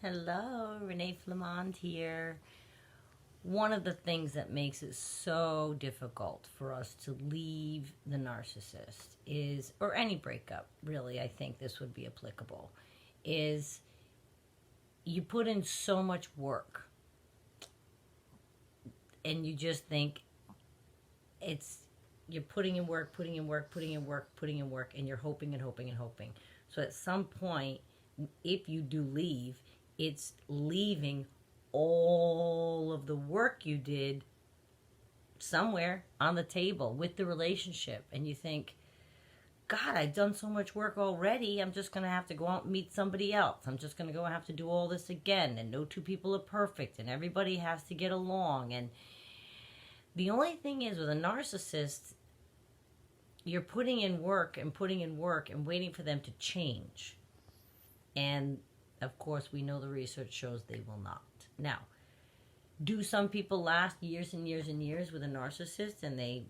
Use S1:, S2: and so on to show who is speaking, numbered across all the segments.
S1: Hello, Renee Flamand here. One of the things that makes it so difficult for us to leave the narcissist is, or any breakup, really, I think this would be applicable, is you put in so much work and you just think you're putting in work, and you're hoping and hoping and hoping. So at some point, if you do leave, it's leaving all of the work you did somewhere on the table with the relationship. And you think, God, I've done so much work already. I'm just going to have to go out and meet somebody else. I'm just going to go and have to do all this again. And no two people are perfect. And everybody has to get along. And the only thing is, with a narcissist, you're putting in work and waiting for them to change. And, of course, we know the research shows they will not. Now, do some people last years and years and years with a narcissist and they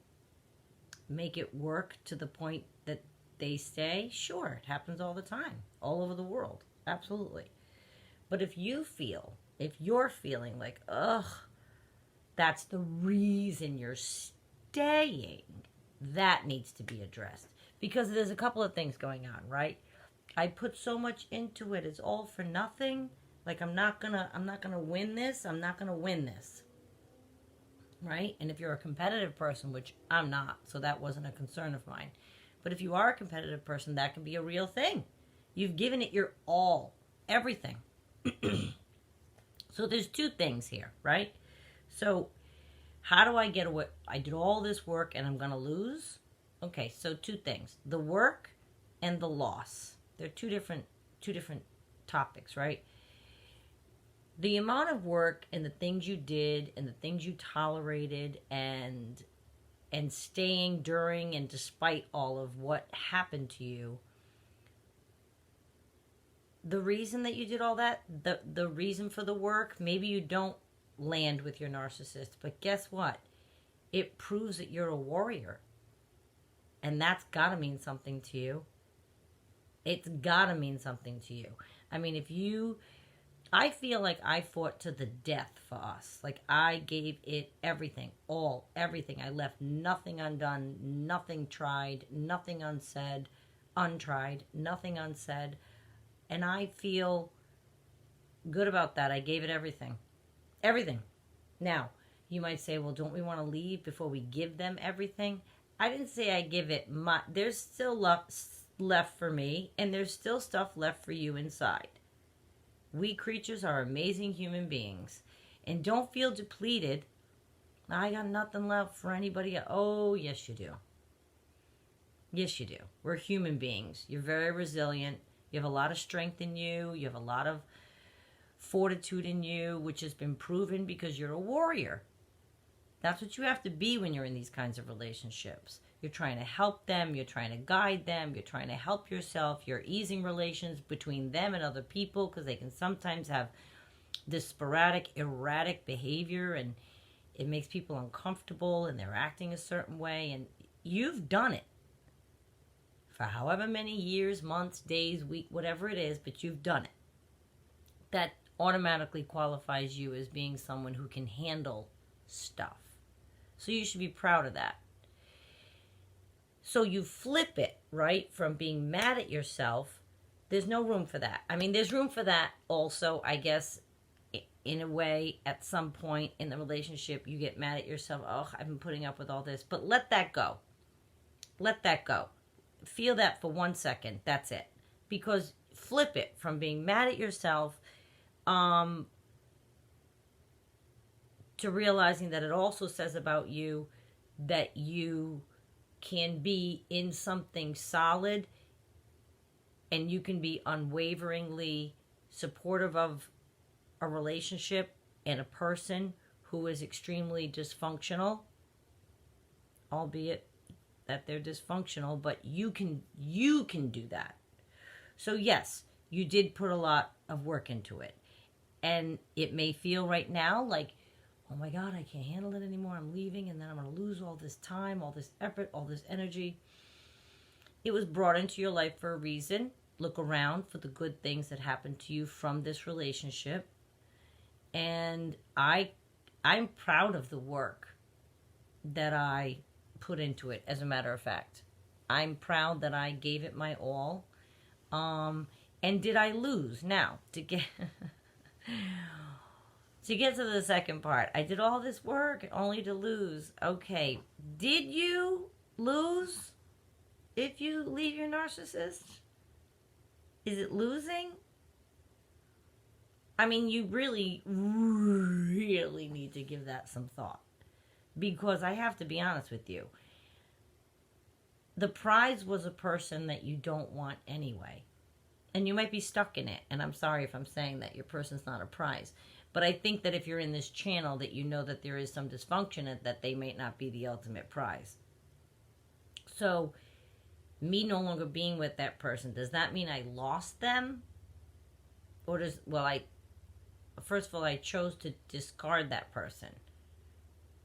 S1: make it work to the point that they stay? Sure, it happens all the time, all over the world. Absolutely. But if you're feeling like, ugh, that's the reason you're staying, that needs to be addressed. Because there's a couple of things going on, right? I put so much into it, it's all for nothing. Like, I'm not gonna win this. I'm not gonna win this. Right? And if you're a competitive person, which I'm not, so that wasn't a concern of mine. But if you are a competitive person, that can be a real thing. You've given it your all, everything. So there's two things here, right? So how do I get away? I did all this work and I'm gonna lose? Okay, so two things. The work and the loss. They're two different topics, right? The amount of work and the things you did and the things you tolerated and staying during and despite all of what happened to you, the reason that you did all that, the reason for the work, maybe you don't land with your narcissist, but guess what? It proves that you're a warrior. And that's gotta mean something to you. It's gotta mean something to you. I mean, I feel like I fought to the death for us. Like, I gave it everything, everything. I left nothing undone, nothing tried, nothing untried, nothing unsaid. And I feel good about that. I gave it everything. Everything. Now, you might say, well, don't we want to leave before we give them everything? I didn't say I give it my... There's still left for me, and there's still stuff left for you inside. We creatures are amazing human beings. And don't feel depleted. I got nothing left for anybody. Oh, yes, you do. Yes, you do. We're human beings. You're very resilient. You have a lot of strength in you. You have a lot of fortitude in you, which has been proven because you're a warrior. That's what you have to be when you're in these kinds of relationships. You're trying to help them. You're trying to guide them. You're trying to help yourself. You're easing relations between them and other people because they can sometimes have this sporadic, erratic behavior and it makes people uncomfortable and they're acting a certain way. And you've done it for however many years, months, days, week, whatever it is, but you've done it. That automatically qualifies you as being someone who can handle stuff. So you should be proud of that. So you flip it, right, from being mad at yourself. There's no room for that. I mean, there's room for that also, I guess, in a way, at some point in the relationship, you get mad at yourself. Oh, I've been putting up with all this. But let that go. Let that go. Feel that for 1 second. That's it. Because flip it from being mad at yourself to realizing that it also says about you that you can be in something solid and you can be unwaveringly supportive of a relationship and a person who is extremely dysfunctional, albeit that they're dysfunctional, but you can do that. So yes, you did put a lot of work into it. And it may feel right now like, oh my God, I can't handle it anymore. I'm leaving and then I'm going to lose all this time, all this effort, all this energy. It was brought into your life for a reason. look around for the good things that happened to you from this relationship. And I'm proud of the work that I put into it, as a matter of fact. I'm proud that I gave it my all. And did I lose? Now, to get to the second part, I did all this work only to lose. Okay, did you lose if you leave your narcissist? Is it losing? I mean, you really, really need to give that some thought. Because I have to be honest with you. The prize was a person that you don't want anyway. And you might be stuck in it. And I'm sorry if I'm saying that your person's not a prize. But I think that if you're in this channel, that you know that there is some dysfunction and that they may not be the ultimate prize. So, me no longer being with that person, does that mean I lost them? Or first of all, I chose to discard that person.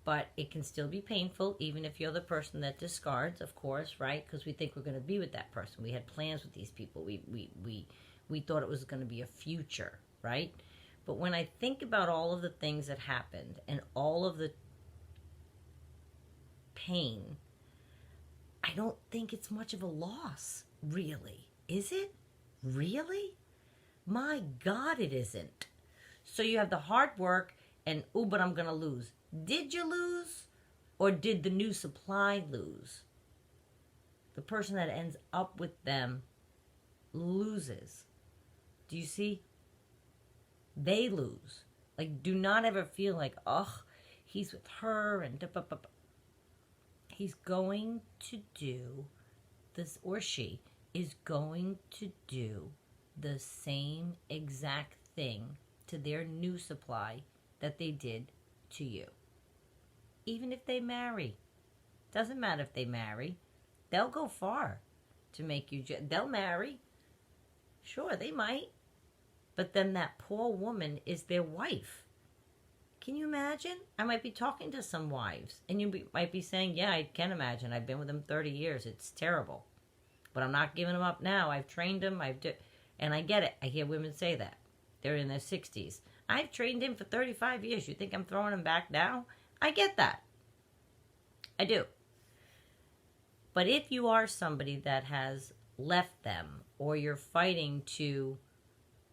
S1: But it can still be painful, even if you're the person that discards, of course, right? Because we think we're going to be with that person. We had plans with these people. We thought it was going to be a future, right? But when I think about all of the things that happened and all of the pain, I don't think it's much of a loss, really. Is it? Really? My God, it isn't. So you have the hard work and, but I'm going to lose. Did you lose? Or did the new supply lose? The person that ends up with them loses. Do you see? They lose. Like, do not ever feel like, he's with her and he's going to do this, or she is going to do the same exact thing to their new supply that they did to you. Even if they marry. Doesn't matter if they marry. They'll go far to make you... They'll marry. Sure, they might. But then that poor woman is their wife. Can you imagine? I might be talking to some wives. And you might be saying, yeah, I can imagine. I've been with them 30 years. It's terrible. But I'm not giving them up now. I've trained them. And I get it. I hear women say that. They're in their 60s. I've trained him for 35 years. You think I'm throwing him back now? I get that. I do. But if you are somebody that has left them, or you're fighting to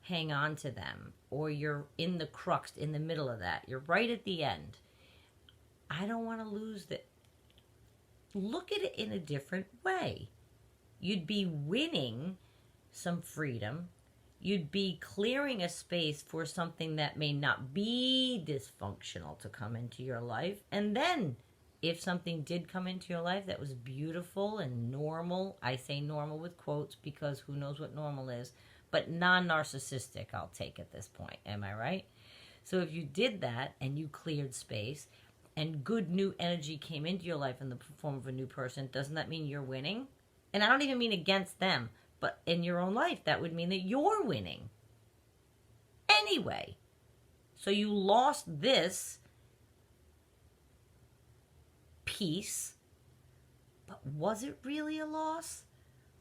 S1: hang on to them, or you're in the crux, in the middle of that, you're right at the end, I don't want to lose that. Look at it in a different way. You'd be winning some freedom. You'd be clearing a space for something that may not be dysfunctional to come into your life. And then, if something did come into your life that was beautiful and normal, I say normal with quotes because who knows what normal is, but non-narcissistic, I'll take at this point. Am I right? So if you did that and you cleared space and good new energy came into your life in the form of a new person, doesn't that mean you're winning? And I don't even mean against them. But in your own life, that would mean that you're winning. Anyway. So you lost this piece. But was it really a loss?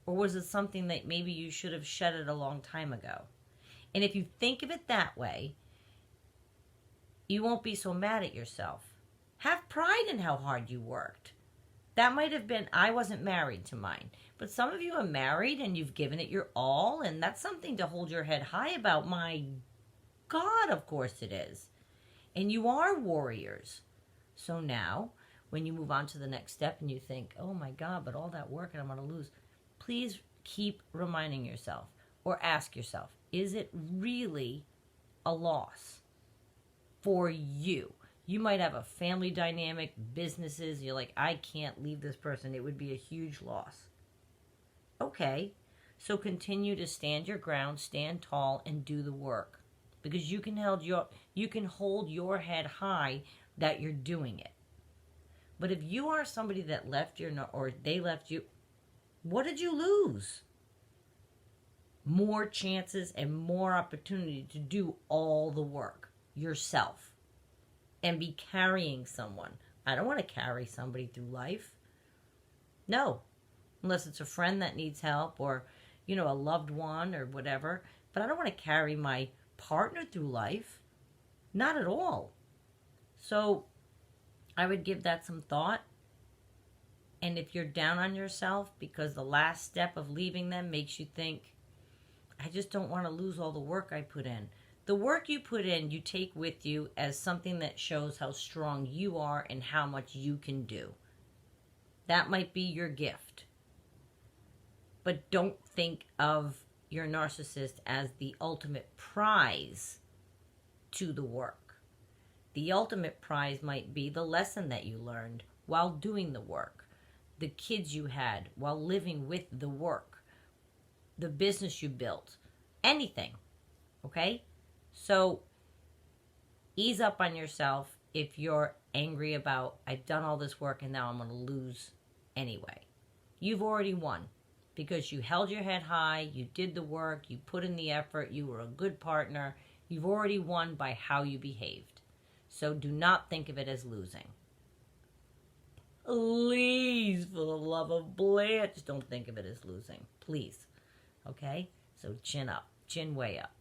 S1: Or was it something that maybe you should have shedded a long time ago? And if you think of it that way, you won't be so mad at yourself. Have pride in how hard you worked. That might have been, I wasn't married to mine. But some of you are married and you've given it your all, and that's something to hold your head high about. My God, of course it is. And you are warriors. So now, when you move on to the next step and you think, oh my God, but all that work and I'm going to lose, please keep reminding yourself or ask yourself, is it really a loss for you? You might have a family dynamic, businesses. You're like, I can't leave this person. It would be a huge loss. Okay, so continue to stand your ground, stand tall, and do the work. Because you can hold your head high that you're doing it. But if you are somebody that left or they left you, what did you lose? More chances and more opportunity to do all the work yourself. And be carrying someone. I don't want to carry somebody through life. No. Unless it's a friend that needs help, or, a loved one or whatever, but I don't want to carry my partner through life. Not at all. So I would give that some thought. And if you're down on yourself because the last step of leaving them makes you think, I just don't want to lose all the work I put in. The work you put in, you take with you as something that shows how strong you are and how much you can do. That might be your gift. But don't think of your narcissist as the ultimate prize to the work. The ultimate prize might be the lesson that you learned while doing the work, the kids you had while living with the work, the business you built, anything, okay? So ease up on yourself if you're angry about, I've done all this work and now I'm going to lose anyway. You've already won because you held your head high, you did the work, you put in the effort, you were a good partner. You've already won by how you behaved. So do not think of it as losing. Please, for the love of Blanche, don't think of it as losing. Please. Okay? So chin up. Chin way up.